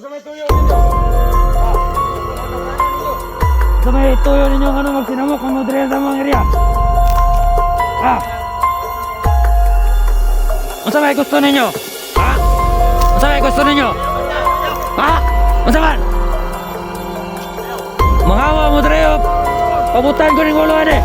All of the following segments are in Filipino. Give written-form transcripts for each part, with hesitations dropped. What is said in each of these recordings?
Sa may tuyo ninyo ano magsinamok ang modrel sa mga area. Unsa may gusto ninyo? Unsa may gusto ninyo? Unsa man? Mangawa mo dre pabutan ko ning ulo ade.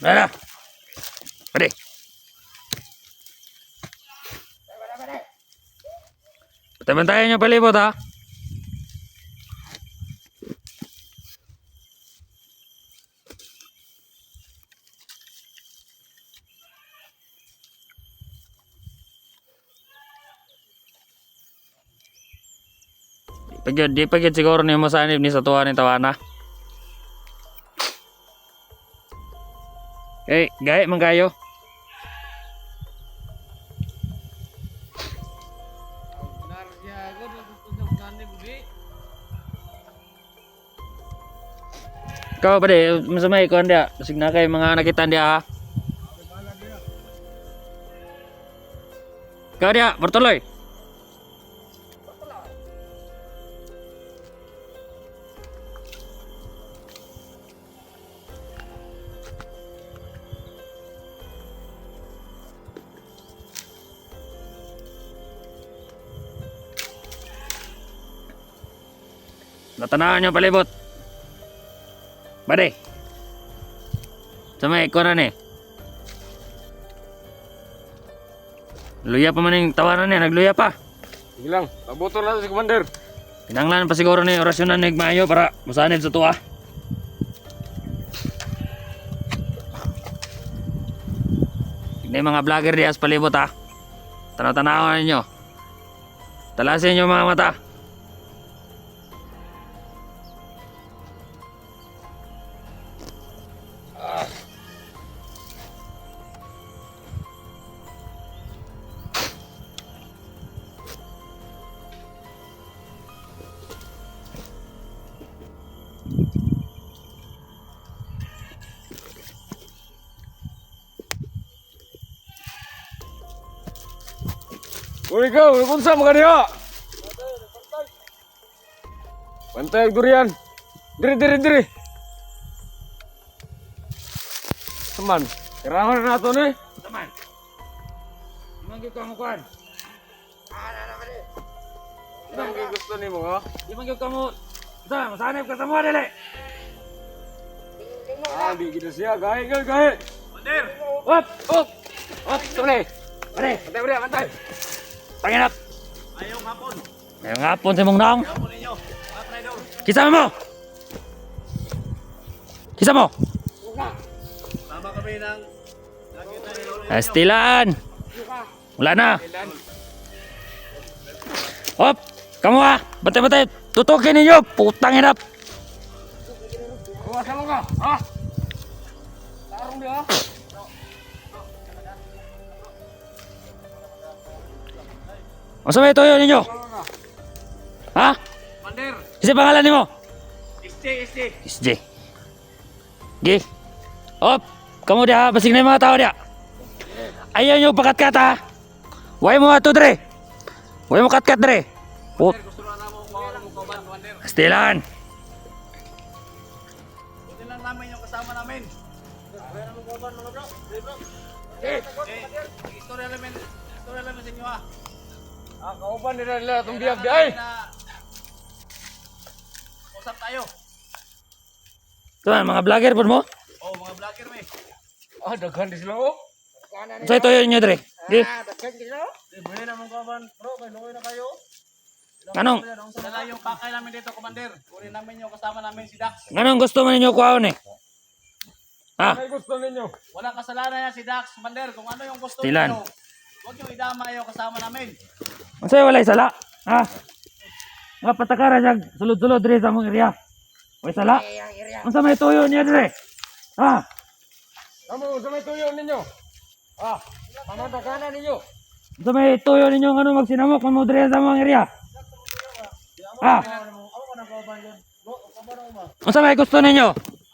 Mana? Pade. Bantayan nyo palibot ha. Di pagid siguro ni mo sanib ni sa tuwa ni tawana. Gaya man kayo. Kau pade masamay ko ndia, sig na kay mga nakita ndia ha. Kau dia bertoloy. Natanahan nyo palibot. Bade. Samay ko na ni. Luya pa man yung tawanan niya. Nagluya pa. Sige lang. Pabuto na si Commander. Pinanglan pa siguro ni orasyonan ni Igmayo para musanib sa tuwa. Hindi mga vlogger dias palibot ha. Tanaw-tanawan ninyo. Talasin nyo mga mata. Uy ikaw, napunsa mo ka diha. Bantay ang durian. Diri. Teman, kailangan na nato ni. Teman. Manggi ka mo kuan. Ang gusto ni mo ha? Di manggi ka mo. Masanib ka sa mga dili. Di kita siya. Gahe. Bandir. Op. Sule. Pare. Bantay. Panginap. Ayaw hapon. Ngayong hapon sa mong naong. Hapon ninyo. Mga traidor. Kisa mo. Tama kami ng nakita ni Lolo. Estilan. Wala na. Hop. Kamu ha. Batay. Tutukin ninyo. Putang inap. Kuha sa mga. Ha? Tarong dia. Masa may toyo ninyo? Ha? Commander. Isa pangalan nimo? SJ. Gi. Hop. Kamu dia basing na yung mga tao dia. Ayaw nyo pakat-kat ha. Huwag mo ato dre. Huwag mo kat-kat dre. Gusto na mo kauban, Commander. Estilan. Buti lang namin yung kasama namin. Kaya naman kauban mga bro. Istorya namin sa inyo ha. Kauban nila itong biyag di ay. Usap tayo. Ito mga vlogger po mo? Oh, mga vlogger may. Daghan di sila oh. So ito yun nyo dre. Gi. Buhay naman kauban. Bro, may luoy na kayo. Anong? Dala yung pakay namin dito, Commander. Kunin namin yung kasama namin si Dax. Anong gusto mo ninyo kuhaon eh? Ha? Ano gusto ninyo? Walang kasalanan yan si Dax, Commander. Kung ano yung gusto Tilan. ninyo, huwag yung idama yung kasama namin. Masaya walay sala. Ha? Nga patakara siya sulod-sulod dre sa mong area. Way sala. Unsa may tuyo niya dire? Ha? Kamu, sa may tuyo ninyo. Pamatakanan ninyo. Unsa may tuyo ninyo ano magsinamok man mo dire sa mga area? Ha? Unsa may gusto ninyo?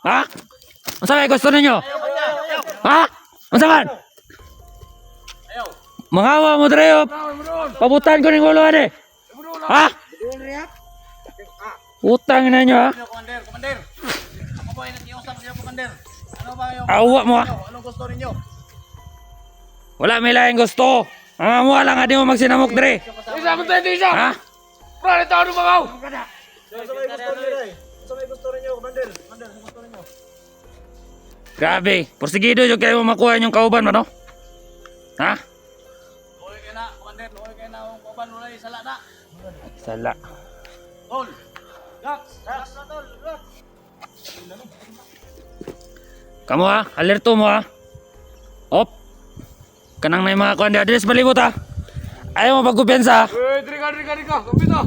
Ha? Unsa may gusto ninyo? Ha? Unsa man? Ayaw. Mangawa mo dire. Pabutan ko ning ulo ade. Ha? Utang na nyo ha? Commander, Commander. Ako po ay nakiusap sa Commander. Ano ba yung... Awa mo ha? Anong gusto ninyo? Wala may laing gusto. Ang mo lang adi mo magsinamok dire. Isa mo tayo dito! Ha? Bro, ito ano mga ako? Sa may gusto ninyo, Commander. Commander, sa gusto ninyo. Grabe. Porsigido yung kayo makuha yung kauban mo no? Ha? Luoy kayo na, Commander. Luoy kayo na. Ang kaban, luoy, sala na. Sala. Tol. Gax. Gax na, Tol. Gax. Kamu ha? Alerto mo ha? Op. Kanang na yung mga kuhan di adres palibot ha? Ayaw mo pagkupensa ha? Drika. Kumpito.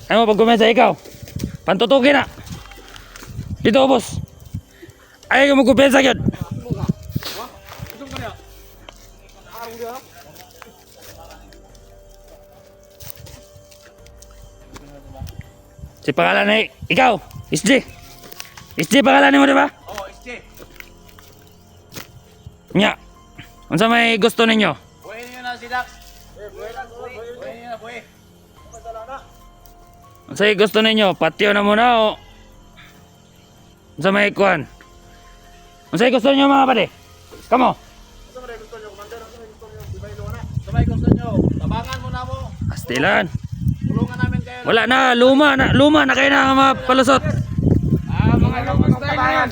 Ayaw mo pagkupensa ikaw? Pantutukin na. Dito boss. Ayaw mo pagkupensa yun. Si pangalan na ikaw, SJ. SJ pangalan mo di ba? Oo, SJ. Nya. Unsa may gusto ninyo? Buhay niyo na si Dax. Buhay niyo na, buhay. Unsa may gusto ninyo? Patio na muna o unsa may kuan? Unsa may gusto ninyo mga pare? Kamo. Sa may gusto niyo, Commander. Sa may gusto niyo, Bibaylo na. Sa may gusto niyo, tabangan mo na mo. Astilan. Tulungan namin kayo. Wala na, luma na kayo na mapalusot. Mga lumang style na yan.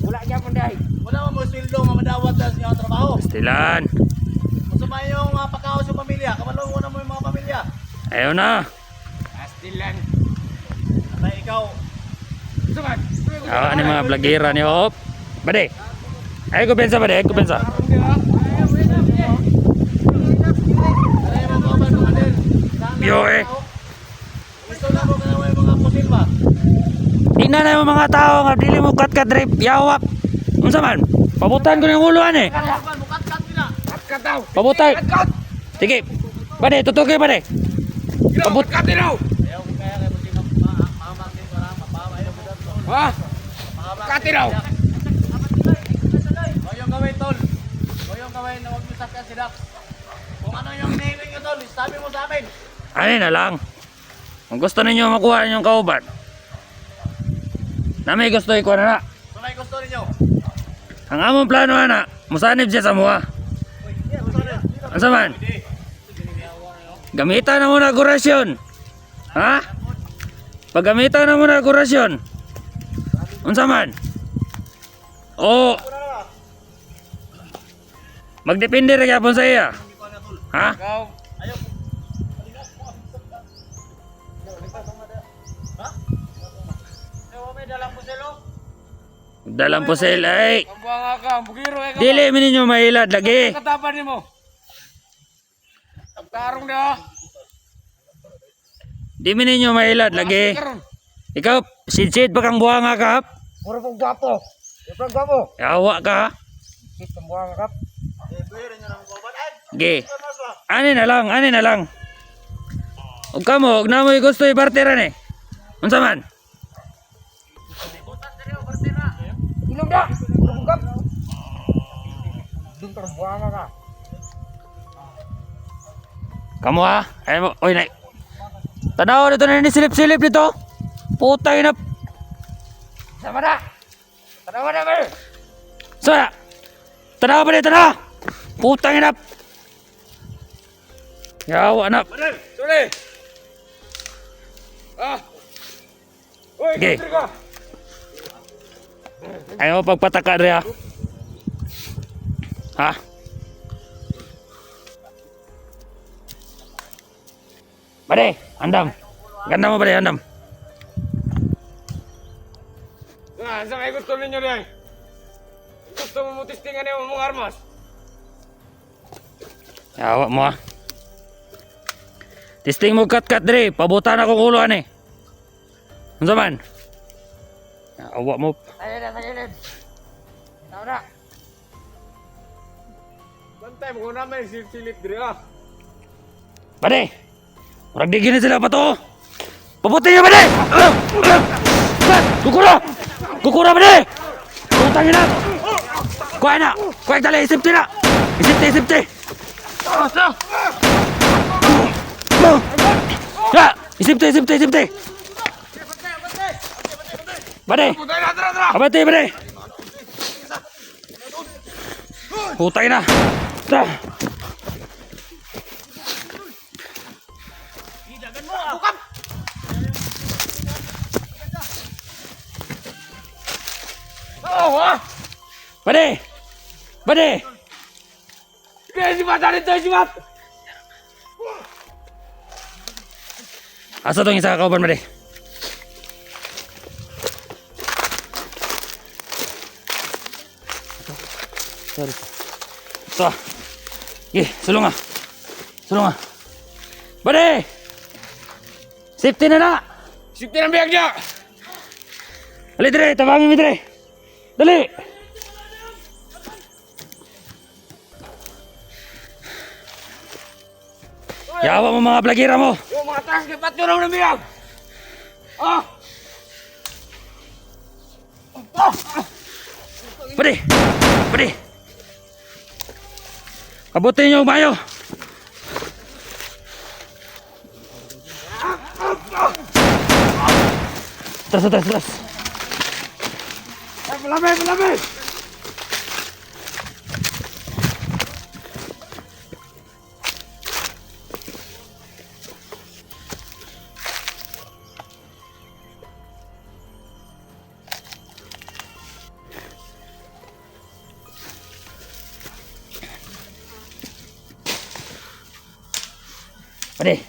Wala niya kung dahil. Wala mo sildo, mamadawat sa inyong trabaho. Astilan. Kung sa yung mga pagkaos yung pamilya, kamalong mo na mo yung mga pamilya. Ayaw na. Astilan. At ikaw. Sumat. Ano yung mga vlogera ni Op? Bade. Ayaw ko pensa bade, ayaw ko pensa. Yo eh. Gusto na mo ganawa yung mga pusil ba? Tingnan na yung mga tao nga dili mo kat drip yawak. Unsa man? Pabutan ko ng uluan eh. Mukat-kat nila. Kat daw. Pabutan. Sige. Bade, tutukoy bade. Pabut. Kat nila. Ayaw ko kaya kayo kasi mahamak din para mapawa. Ayaw ko dito. Ha? Kat nila. Oyong gawin tol. Oyong gawin na huwag niyo sakyan si Dax. Kung ano yung hinihiling niyo tol, sabi mo sa amin. Ano na lang. Kung gusto ninyo makuha ninyong kauban. Na may gusto ikuha na na. Kung may gusto ninyo. Ang among plano na, musanib siya sa mua. Unsa man? Gamitan na muna kurasyon. Ha? Paggamitan na muna kurasyon. Unsa man? O magdepende ra gyapon sa iya. Ha? Ikaw. Ayaw. May dalang puselo. Dalang po sila ay. Ang buwanga ka, ang bugiro eh. Dili mi ninyo mailad lagi. Katapan ni mo. Pagtarong na. Di mi ninyo mailad lagi. Ikaw, sidsid pa kang buhanga kap. Puro pong gwapo. Puro gwapo. Yawa ka. Sit ang buwanga kap. Pwede nyo nang guwapan. Ge. Ani na lang. Ug kamo, ug namoy gusto ipartiran eh. Unsa man? Ilong na. Puro pong gap. Doon ka ng buwanga ka. Kamo ha? Ay mo, oy nay. Tanaw dito na ni silip-silip dito. Putang ina. Sama na. Tanawa na ba? Sana. Tanaw ba dito na? Putang ina. Yawa na. Badal. Suli. Uy, Sige. country ka. Ayaw mo pagpataka rin ha. Ha? Bade, andam. Ganda mo bade, andam. Sa may gusto ninyo rin. Gusto mo testingan yung mga armas. Yawa mo ha. Testing mo kat-kat dre, pabutan akong uluan eh. Unsa man? Awa mo. Sayalin. Tao na. Bantay mo naman silip diri ah. Bade! Murag di gini sila pa to! Pabuti niyo, bade! Kukura! Kukura, bade! Tutangin na! Kuha na! Kuha dali! Isipti na! Isipti! Ya! Isipti! Bade! Abati, bade! Putay na! Tara! Bade! Kaya si Mat, dito si Mat! Asa tong isa ka kauban, bade? Sorry. Ito. Sulong ah. Bade! Safety na na! Sipti ng biyag niya! Dali, dire! Tabangin mo, dire! Dali! Yawa mo mga plagira mo! Yung mga tangke, ba't yun ang biyag? Ah! Bade! Abutin niyo, mayo! Tras! Ay, malami! Bade!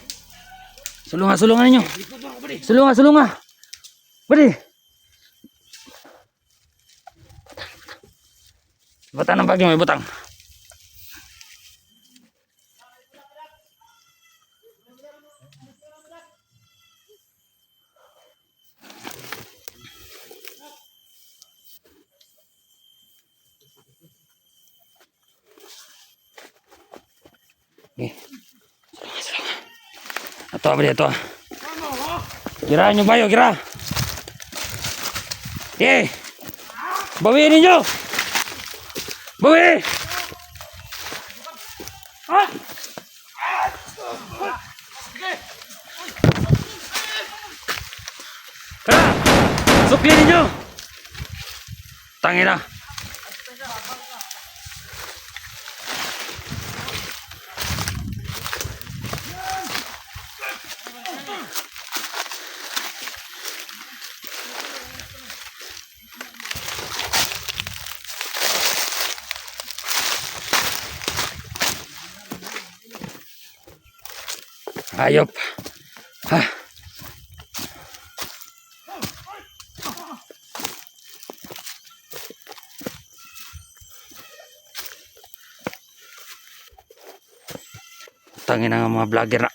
Sulungan ninyo! Sulungan! Bade! Butang ng bagyo, may butang. Okay. Sulungan. Ito, bade, ito. Kiraan nyo bayo, kira. Okay. Bawiin ninyo! Bawi! Ah! Kara! Suklin ninyo! Tangina! Ayop. Ha. Tangin na mga vlogger na.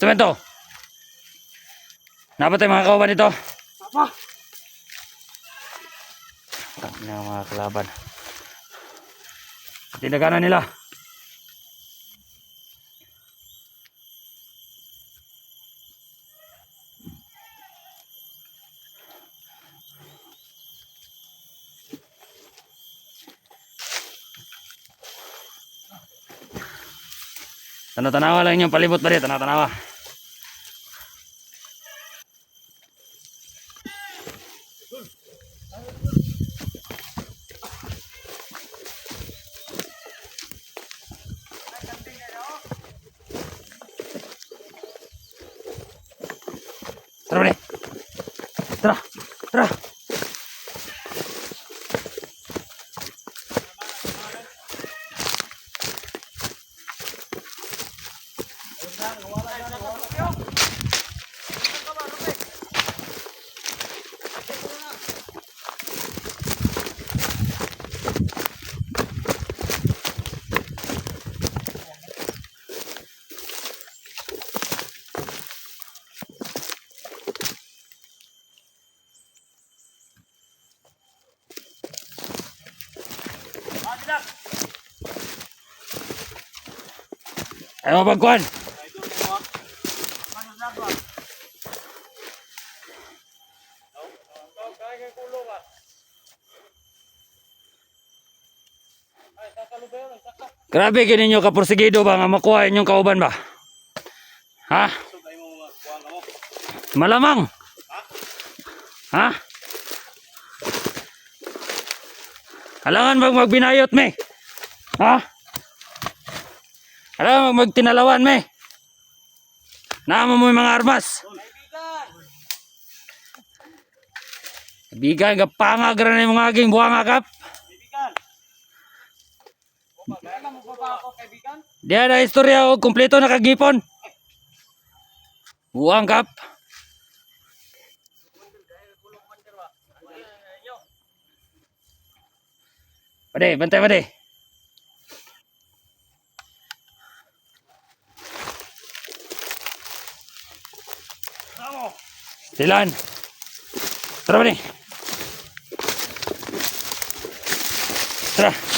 Semento. Napatay mga kawaban ito. Apa? Tangin na mga kalaban. Tinaganan nila. Tanawa lang yung palibot ba rin? Tanawa. Tara ba Tara. Tara. Ayaw mo pagkuhan. Grabe ganin nyo kapursigido ba nga makuha inyong kauban ba? Ha? Malamang. Ha? Alangan bang magbinayot me? Ha? Alangan bang magtinalawan me? Naamo mo yung mga armas. Bigan, kapangag rin yung mga aging buwang akap. Diya na istorya o kumpleto na kagipon. Buwang kap. Pade, bantay pade. Silan. Tara pade. Tara.